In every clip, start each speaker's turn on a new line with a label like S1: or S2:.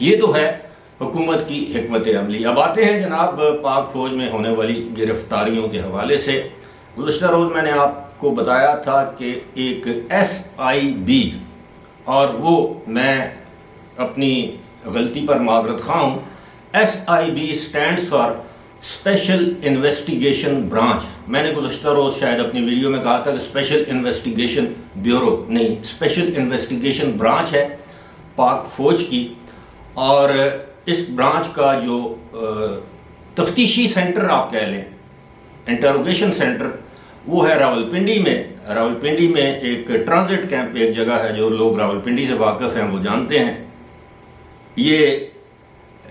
S1: یہ تو ہے حکومت کی حکمت عملی۔ اب آتے ہیں جناب پاک فوج میں ہونے والی گرفتاریوں کے حوالے سے۔ گزشتہ روز میں نے آپ کو بتایا تھا کہ ایک SIB، اور وہ میں اپنی غلطی پر معذرت خواہ ہوں، SIB stands for special investigation branch. میں نے گزشتہ روز شاید اپنی ویڈیو میں کہا تھا کہ اسپیشل انویسٹیگیشن بیورو، نہیں، اسپیشل انویسٹیگیشن برانچ ہے پاک فوج کی، اور اس برانچ کا جو تفتیشی سینٹر آپ کہہ لیں، انٹروگیشن سینٹر، وہ ہے راولپنڈی میں۔ راولپنڈی میں ایک ٹرانزٹ کیمپ، ایک جگہ ہے، جو لوگ راولپنڈی سے واقف ہیں وہ جانتے ہیں۔ یہ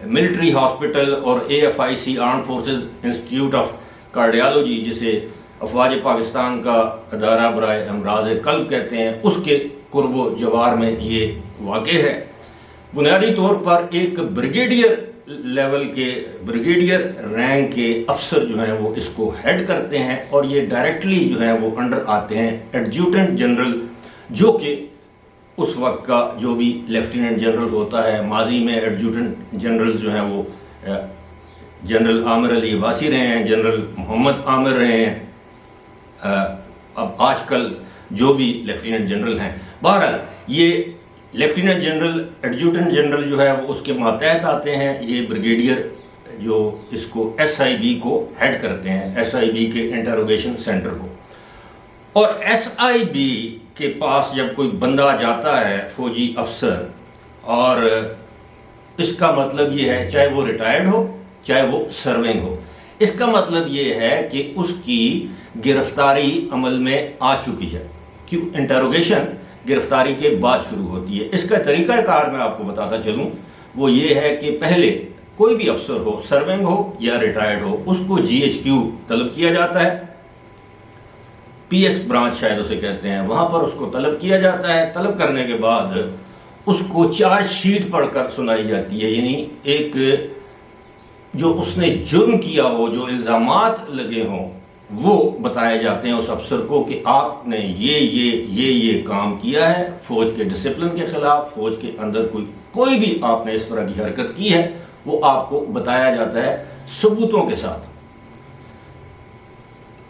S1: ملٹری ہاسپٹل اور AFIC armed forces institute of cardiology, جسے افواج پاکستان کا ادارہ برائے امراض قلب کہتے ہیں، اس کے قرب و جوار میں یہ واقع ہے۔ بنیادی طور پر ایک بریگیڈیئر لیول کے، بریگیڈیئر رینک کے افسر جو ہیں وہ اس کو ہیڈ کرتے ہیں، اور یہ ڈائریکٹلی جو ہیں وہ انڈر آتے ہیں ایڈجوٹنٹ جنرل، جو کہ اس وقت کا جو بھی لیفٹیننٹ جنرل ہوتا ہے۔ ماضی میں ایڈجوٹنٹ جنرلز جو ہیں وہ جنرل عامر علی عباسی رہے ہیں، جنرل محمد عامر رہے ہیں، اب آج کل جو بھی لیفٹیننٹ جنرل ہیں۔ بہرحال یہ لیفٹیننٹ جنرل، ایڈجوٹنٹ جنرل جو ہے وہ اس کے ماتحت آتے ہیں، یہ بریگیڈیئر جو اس کو SIB کو ہیڈ کرتے ہیں، SIB کے انٹروگیشن سینٹر کو۔ اور SIB کے پاس جب کوئی بندہ جاتا ہے، فوجی افسر، اور اس کا مطلب یہ ہے، چاہے وہ ریٹائرڈ ہو چاہے وہ سرونگ ہو، اس کا مطلب یہ ہے کہ اس کی گرفتاری عمل میں آ چکی ہے، کیوں انٹروگیشن گرفتاری کے بعد شروع ہوتی ہے۔ اس کا طریقہ کار میں آپ کو بتاتا چلوں، وہ یہ ہے کہ پہلے کوئی بھی افسر ہو، سرونگ ہو یا ریٹائرڈ ہو، اس کو GHQ طلب کیا جاتا ہے، PS برانچ شاید اسے کہتے ہیں، وہاں پر اس کو طلب کیا جاتا ہے۔ طلب کرنے کے بعد اس کو چارج شیٹ پڑھ کر سنائی جاتی ہے، یعنی ایک جو اس نے جرم کیا ہو، جو الزامات لگے ہوں، وہ بتائے جاتے ہیں اس افسر کو کہ آپ نے یہ کام کیا ہے، فوج کے ڈسپلن کے خلاف، فوج کے اندر کوئی بھی آپ نے اس طرح کی حرکت کی ہے، وہ آپ کو بتایا جاتا ہے ثبوتوں کے ساتھ۔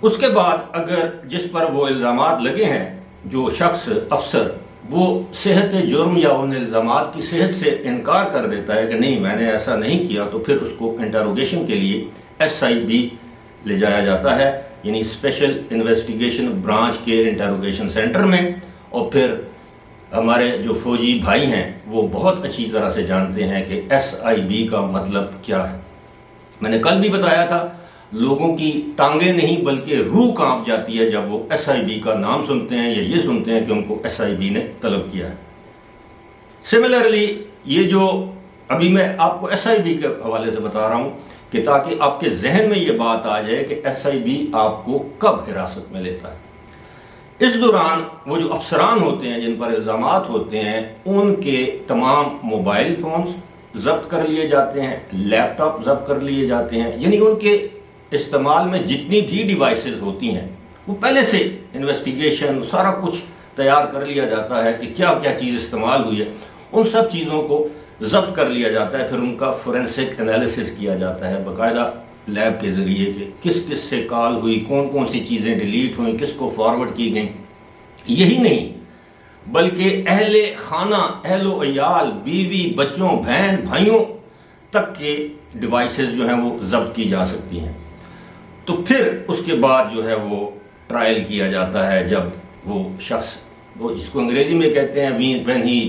S1: اس کے بعد اگر جس پر وہ الزامات لگے ہیں، جو شخص افسر وہ صحت جرم یا ان الزامات کی صحت سے انکار کر دیتا ہے کہ نہیں میں نے ایسا نہیں کیا، تو پھر اس کو انٹروگیشن کے لیے SIB لے جایا جاتا ہے، یعنی اسپیشل انویسٹیگیشن برانچ کے انٹروگیشن سینٹر میں۔ اور پھر ہمارے جو فوجی بھائی ہیں وہ بہت اچھی طرح سے جانتے ہیں کہ SIB کا مطلب کیا ہے۔ میں نے کل بھی بتایا تھا، لوگوں کی ٹانگیں نہیں بلکہ روح کانپ جاتی ہے جب وہ SIB کا نام سنتے ہیں یا یہ سنتے ہیں کہ ان کو SIB نے طلب کیا ہے۔ سملرلی یہ جو ابھی میں آپ کو SIB کے حوالے سے بتا رہا ہوں کہ تاکہ آپ کے ذہن میں یہ بات آ جائے کہ SIB آپ کو کب حراست میں لیتا ہے۔ اس دوران وہ جو افسران ہوتے ہیں جن پر الزامات ہوتے ہیں، ان کے تمام موبائل فونز ضبط کر لیے جاتے ہیں، لیپ ٹاپ ضبط کر لیے جاتے ہیں، یعنی ان کے استعمال میں جتنی بھی ڈیوائسز ہوتی ہیں وہ پہلے سے انویسٹیگیشن سارا کچھ تیار کر لیا جاتا ہے کہ کیا کیا چیز استعمال ہوئی ہے، ان سب چیزوں کو ضبط کر لیا جاتا ہے، پھر ان کا فورینسک انالیسس کیا جاتا ہے باقاعدہ لیب کے ذریعے کہ کس کس سے کال ہوئی، کون کون سی چیزیں ڈیلیٹ ہوئیں، کس کو فارورڈ کی گئیں۔ یہی نہیں بلکہ اہل خانہ، اہل و عیال، بیوی، بچوں، بہن بھائیوں تک کے ڈیوائسز جو ہیں وہ ضبط کی جا سکتی ہیں۔ تو پھر اس کے بعد جو ہے وہ ٹرائل کیا جاتا ہے، جب وہ شخص، وہ جس کو انگریزی میں کہتے ہیں when he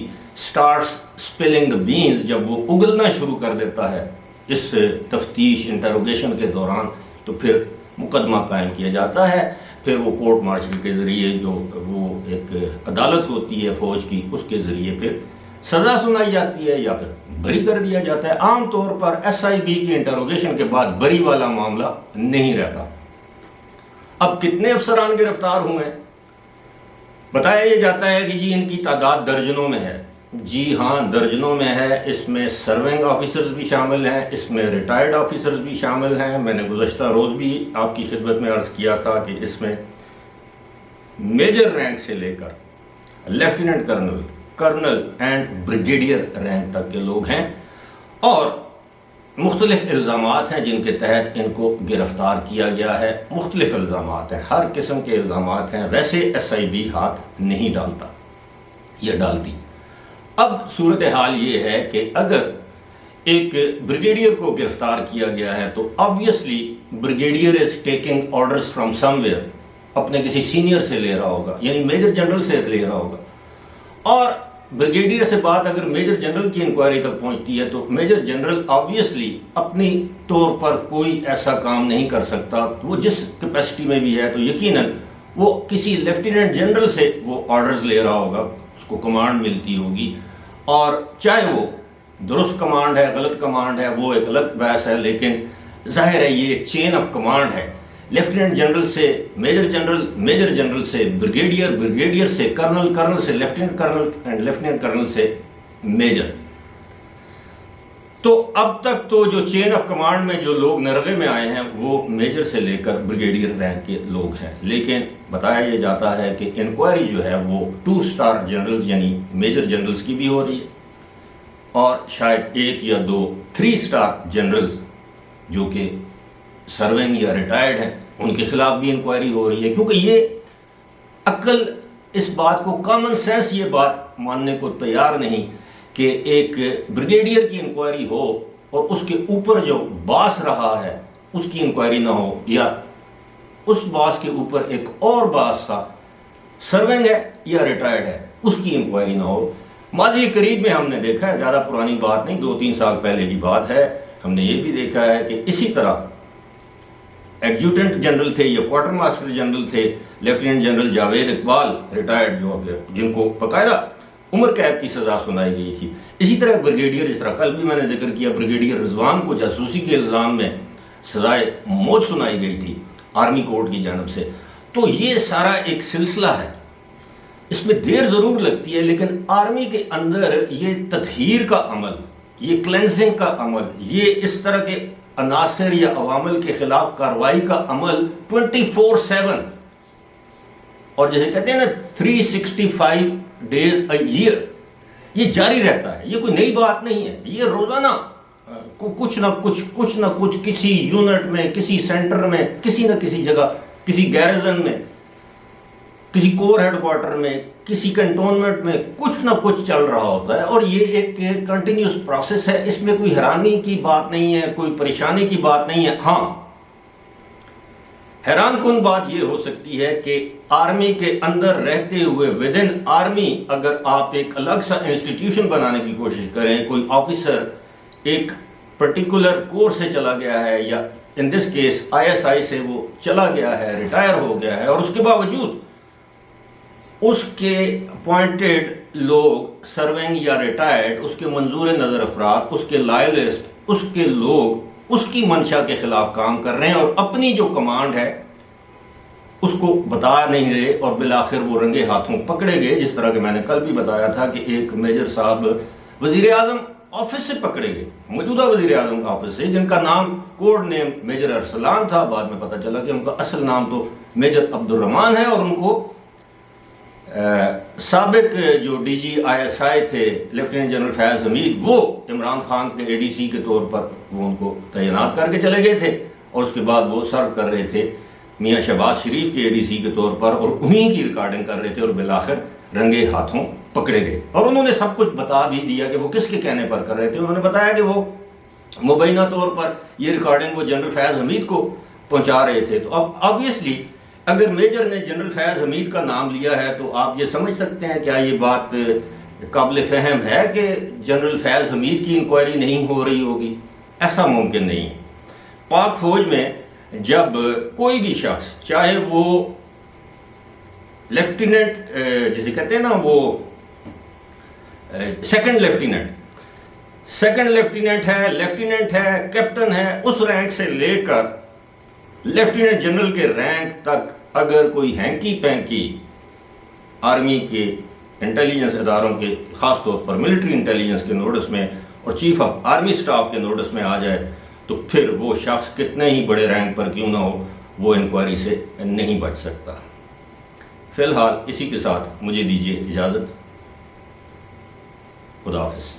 S1: starts spilling the beans، جب وہ اگلنا شروع کر دیتا ہے اس تفتیش انٹروگیشن کے دوران، تو پھر مقدمہ قائم کیا جاتا ہے۔ پھر وہ کورٹ مارشل کے ذریعے، جو وہ ایک عدالت ہوتی ہے فوج کی، اس کے ذریعے پھر سزا سنائی جاتی ہے یا پھر بری کر دیا جاتا ہے۔ عام طور پر SIB کی انٹروگیشن کے بعد بری والا معاملہ نہیں رہتا۔ اب کتنے افسران گرفتار ہوئے ہیں؟ بتایا یہ جاتا ہے کہ جی ان کی تعداد درجنوں میں ہے۔ جی ہاں، درجنوں میں ہے۔ اس میں سرونگ آفیسرز بھی شامل ہیں، اس میں ریٹائرڈ آفیسرز بھی شامل ہیں۔ میں نے گزشتہ روز بھی آپ کی خدمت میں عرض کیا تھا کہ اس میں میجر رینک سے لے کر lieutenant colonel, colonel and brigadier rank تک کے لوگ ہیں۔ اور مختلف الزامات ہیں جن کے تحت ان کو گرفتار کیا گیا ہے. مختلف الزامات ہیں، ہر قسم کے الزامات ہیں. ویسے ایس آئی بی ہاتھ نہیں ڈالتا یا ڈالتی. اب صورتحال یہ ہے کہ اگر ایک بریگیڈیئر کو گرفتار کیا گیا ہے تو obviously brigadier is taking orders from some where, اپنے کسی سینئر سے لے رہا ہوگا، یعنی میجر جنرل سے لے رہا ہوگا. اور بریگیڈیئر سے بات اگر میجر جنرل کی انکوائری تک پہنچتی ہے تو میجر جنرل آبویسلی اپنی طور پر کوئی ایسا کام نہیں کر سکتا. وہ جس کیپیسٹی میں بھی ہے تو یقیناً وہ کسی لیفٹیننٹ جنرل سے وہ آرڈرز لے رہا ہوگا، اس کو کمانڈ ملتی ہوگی. اور چاہے وہ درست کمانڈ ہے، غلط کمانڈ ہے، وہ ایک الگ بحث ہے، لیکن ظاہر ہے یہ ایک چین آف کمانڈ ہے. لیفٹیننٹ جنرل سے میجر جنرل، میجر جنرل سے بریگیڈیئر، بریگیڈیئر سے کرنل، کرنل سے lieutenant colonel and lieutenant colonel سے میجر. تو اب تک تو جو چین آف کمانڈ میں جو لوگ نرغے میں آئے ہیں وہ میجر سے لے کر بریگیڈیئر رینک کے لوگ ہیں. لیکن بتایا یہ جاتا ہے کہ انکوائری جو ہے وہ 2 اسٹار جنرلز یعنی میجر جنرلز کی بھی ہو رہی ہے، اور شاید 1 یا 2 3 اسٹار جنرلز جو کہ سرونگ یا ریٹائرڈ ہیں ان کے خلاف بھی انکوائری ہو رہی ہے. کیونکہ یہ عقل اس بات کو، کامن سینس یہ بات ماننے کو تیار نہیں کہ ایک بریگیڈیئر کی انکوائری ہو اور اس کے اوپر جو باس رہا ہے اس کی انکوائری نہ ہو، یا اس باس کے اوپر ایک اور باس تھا، سرونگ ہے یا ریٹائرڈ ہے، اس کی انکوائری نہ ہو. ماضی قریب میں ہم نے دیکھا ہے، زیادہ پرانی بات نہیں، 2-3 سال پہلے کی بات ہے، ہم نے یہ بھی دیکھا ہے کہ اسی طرح ایڈجوٹنٹ جنرل تھے یا کوارٹر ماسٹر جنرل تھے lieutenant general Javed Iqbal retired, جو جن کو باقاعدہ عمر قید کی سزا سنائی گئی تھی. اسی طرح بریگیڈیئر، جس طرح کل بھی میں نے ذکر کیا، بریگیڈیئر رضوان کو جاسوسی کے الزام میں سزائے موت سنائی گئی تھی آرمی کورٹ کی جانب سے. تو یہ سارا ایک سلسلہ ہے، اس میں دیر ضرور لگتی ہے، لیکن آرمی کے اندر یہ تطہیر کا عمل، یہ کلینزنگ کا عمل، یہ اس طرح کے عناصر یا عوامل کے خلاف کارروائی کا عمل 24/7 اور جیسے کہتے ہیں نا 365 days a year یہ جاری رہتا ہے. یہ کوئی نئی بات نہیں ہے، یہ روزانہ کچھ نہ کچھ کسی یونٹ میں، کسی سینٹر میں، کسی نہ کسی جگہ، کسی گیرزن میں، کسی کور ہیڈ کوارٹر میں، کسی کنٹونمنٹ میں کچھ نہ کچھ چل رہا ہوتا ہے. اور یہ ایک کنٹینیوس پروسیس ہے، اس میں کوئی حیرانی کی بات نہیں ہے، کوئی پریشانی کی بات نہیں ہے. ہاں، حیران کن بات یہ ہو سکتی ہے کہ آرمی کے اندر رہتے ہوئے ود ان آرمی اگر آپ ایک الگ سا انسٹیٹیوشن بنانے کی کوشش کریں، کوئی آفیسر ایک پرٹیکولر کورس سے چلا گیا ہے یا ان دس کیس ISI سے وہ چلا گیا ہے، ریٹائر ہو گیا ہے، اور اس کے باوجود اس کے اپوائنٹڈ لوگ سرونگ یا ریٹائرڈ، اس کے منظور نظر افراد، اس کے لائلسٹ، اس کے لوگ اس کی منشا کے خلاف کام کر رہے ہیں اور اپنی جو کمانڈ ہے اس کو بتا نہیں رہے، اور بالآخر وہ رنگے ہاتھوں پکڑے گئے. جس طرح کہ میں نے کل بھی بتایا تھا کہ ایک میجر صاحب وزیر اعظم آفس سے پکڑے گئے، موجودہ وزیر اعظم آفس سے، جن کا نام کوڈ نیم میجر ارسلان تھا. بعد میں پتہ چلا کہ ان کا اصل نام تو میجر عبدالرحمان ہے، اور ان کو سابق جو DG ISI تھے لیفٹیننٹ جنرل فیاض حمید، وہ عمران خان کے ADC کے طور پر وہ ان کو تعینات کر کے چلے گئے تھے، اور اس کے بعد وہ سرو کر رہے تھے میاں شہباز شریف کے ADC کے طور پر، اور انہیں کی ریکارڈنگ کر رہے تھے، اور بالآخر رنگے ہاتھوں پکڑے گئے. اور انہوں نے سب کچھ بتا بھی دیا کہ وہ کس کے کہنے پر کر رہے تھے. انہوں نے بتایا کہ وہ مبینہ طور پر یہ ریکارڈنگ وہ جنرل فیاض حمید کو پہنچا رہے تھے. تو اب آبویسلی اگر میجر نے جنرل فیاض حمید کا نام لیا ہے تو آپ یہ سمجھ سکتے ہیں کیا یہ بات قابل فہم ہے کہ جنرل فیاض حمید کی انکوائری نہیں ہو رہی ہوگی؟ ایسا ممکن نہیں. پاک فوج میں جب کوئی بھی شخص، چاہے وہ لیفٹیننٹ جسے کہتے ہیں نا وہ سیکنڈ لیفٹیننٹ ہے، لیفٹیننٹ ہے، کیپٹن ہے، اس رینک سے لے کر لیفٹیننٹ جنرل کے رینک تک اگر کوئی ہینکی پینکی آرمی کے انٹیلیجنس اداروں کے، خاص طور پر ملٹری انٹیلیجنس کے نوٹس میں اور چیف آف آرمی سٹاف کے نوٹس میں آ جائے تو پھر وہ شخص کتنے ہی بڑے رینک پر کیوں نہ ہو، وہ انکوائری سے نہیں بچ سکتا. فی الحال اسی کے ساتھ مجھے دیجیے اجازت. خدا حافظ.